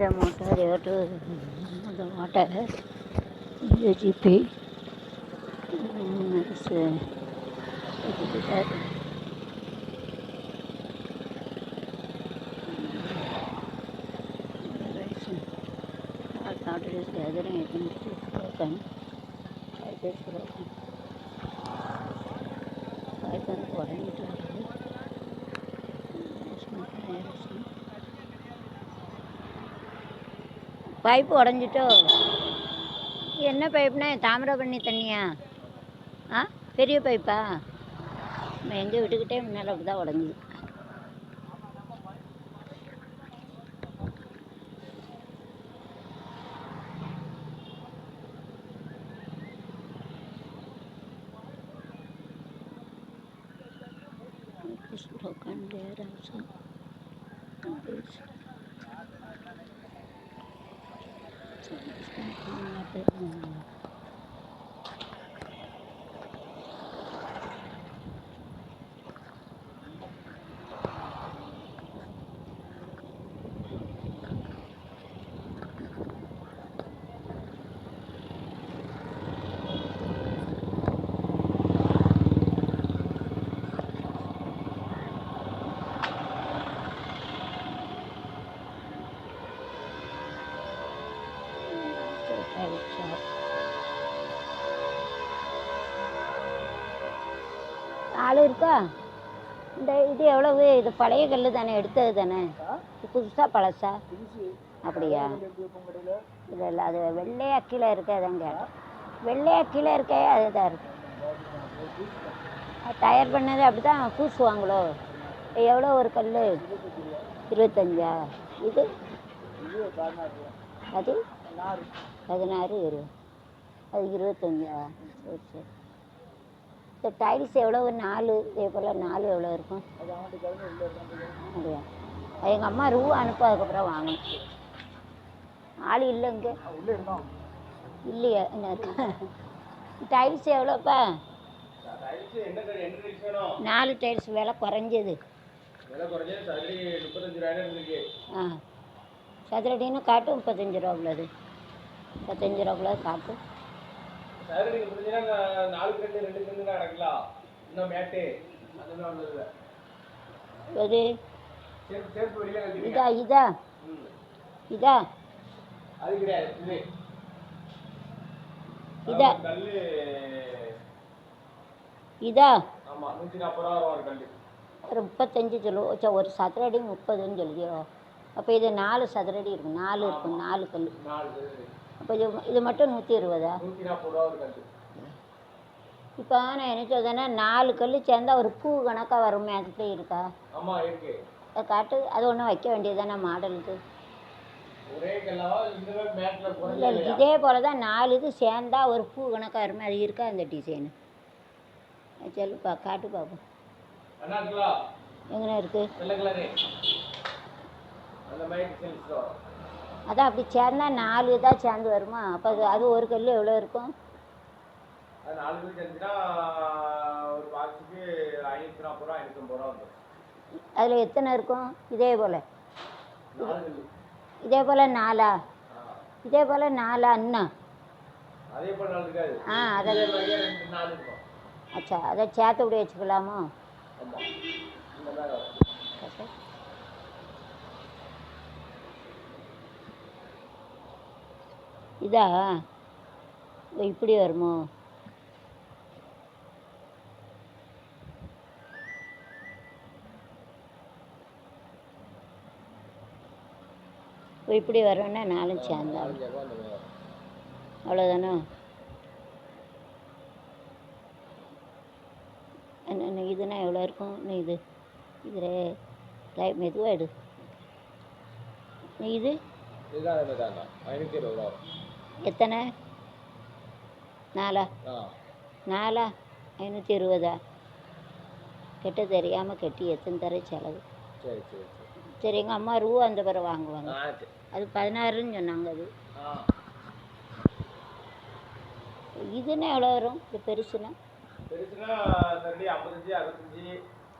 Mahindra Motor they have to the water the GP it's our water is gathering. I think it is broken. It is broken. I can warrant it. Pipe உடஞ்சிட்டோ? என்ன பைப்புனா தாமிரபரணி தண்ணியா? ஆ, பெரிய பைப்பா? நம்ம எங்கே விட்டுக்கிட்டே முன்னால் அப்படி தான் உடஞ்சிது. It's broken there also. ஆள் இருக்கா? இந்த இது எவ்வளவு? இது பழைய கல் தானே, எடுத்தது தானே? புதுசா பழசா? அப்படியா? இல்லை இல்லை, அது வெள்ளையா கீழே இருக்க, அதான் கேட்டேன். வெள்ளையா கீழே இருக்க அதுதான் இருக்கு. டயர் பண்ணது அப்படி தான் பூசுவாங்களோ? எவ்வளோ ஒரு கல்? 25. இது அது 16, 20, அது 25. சரி சரி. இந்த டைல்ஸ் எவ்வளவு? 4. இதே போல் 4 எவ்வளோ இருக்கும்? அப்படியா? எங்கள் அம்மா ரூபா அனுப்ப, அதுக்கப்புறம் வாங்கணும். ஆள் இல்லை இங்கே இல்லையா? டைல்ஸ் எவ்வளோப்பா? 4 டைல்ஸ் விலை குறைஞ்சது. ஆ, சதுரடின்னு காட்டு. 35 ரூபா உள்ளது. 35 ரூபா உள்ளது காட்டு. எது? இதா இதா இதா இதா இதா ஒரு 35 சொல்லுவோம். ஒரு சதுரடி 30ன்னு சொல்லியோ? அப்போ இது 4 சதுரடி இருக்கும். 4 இருக்கும். 4 கல். அப்போ இது மட்டும் 120. இப்போ நான் என்ன சொல்றேன்னா, 4 கல் சேர்ந்தா ஒரு பூ கணக்காக வருமே, அதுக்கு இருக்கா? அதை காட்டு. அது ஒன்றும் வைக்க வேண்டியது தானே மாடலுக்கு? இல்லை, இதே போல் தான் 4 இது சேர்ந்தா ஒரு பூ கணக்காக வருமே, அது இருக்கா அந்த டிசைனு? சொல்லுப்பா, காட்டு பார்ப்போம். எங்கே இருக்கு? அதான் அப்படி சேர்ந்தா 4 இதாக சேர்ந்து வருமா? அப்போ அது ஒரு கல் எவ்வளோ இருக்கும்? அதில் எத்தனை இருக்கும்? இதே போல் 4. இதே போல் 4 அண்ணா. ஆ, அதை அச்சா, அதை சேர்த்து விட வச்சுக்கலாமோ? இதா இப்படி வருமோ? இப்படி வரும்னா 4 சேர்ந்தா அவ்வளோதானே? இதுனா எவ்வளோ இருக்கும்? இது இதில் மெதுவாக எடு. இது எத்தனை? 4 520. கெட்ட தெரியாமல் கட்டி எத்தனை தர செலவு? சரி, எங்கள் அம்மா ரூபா அந்த பிறகு வாங்குவாங்க. அது 16ன்னு சொன்னாங்க. அது இதுன்னா எவ்வளோ வரும்? இது பெருசுனா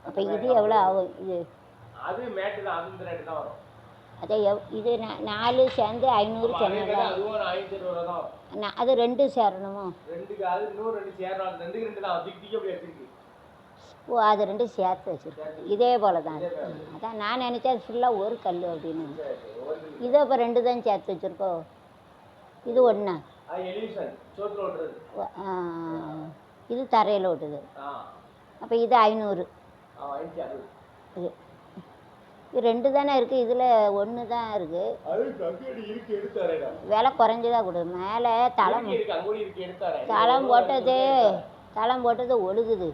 அப்போ இது எவ்வளோ ஆகும்? இது அது மேட்டு தான், அது இந்த ரேட்டு தான் வரும். அதே இது 4 சேர்ந்து 500 சொன்னல. அதுவும் 1200 தான். அது 2 சேரணுமோ? 2க்கு அது இன்னும் 2 சேரணும். 2க்கு 2 தான். திக்கி அப்படி வச்சிருக்கு. ஓ, அது 2 சேர்த்து வச்சுருக்கு. இதே போல தான். அதான் நான் நினச்சேன் ஃபுல்லாக ஒரு கல் அப்படின்னு. இதை இப்போ 2 தான் சேர்த்து வச்சுருக்கோம். இது ஒன்றா? இது தரையில் ஓட்டுது. அப்போ இது 500. இது 2 தானே இருக்குது, இதில் 1 தான் இருக்குது. விலை குறைஞ்சதாக கொடு. மேலே தளம் போட்டது ஒழுகுது.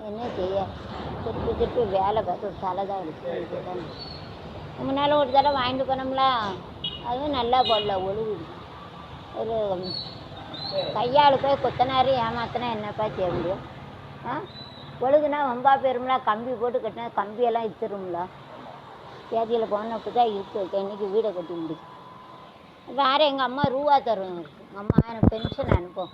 என்ன செய்ய? திருப்பி வேலை பார்த்து தலை தான் இருக்குது. முன்னால் ஒரு தடவை வாங்கிட்டு போனோம்ல, அதுவும் நல்லா போடல, ஒழுகுது. ஒரு கையால் போய் கொத்தனாரு ஏமாத்தினா என்னப்பா செய்ய முடியும்? ஒழுகுனா வம்பா போயிரும்ல. கம்பி போட்டு கட்டினா கம்பியெல்லாம் இத்துரும்ல. தேதியில் போன அப்படி தான் இருக்கு. இன்றைக்கி வீடை கட்டி முடிச்சு வேறு. எங்கள் அம்மா ரூபா தரும். எங்கள் அம்மா எனக்கு பென்ஷன் அனுப்பும்.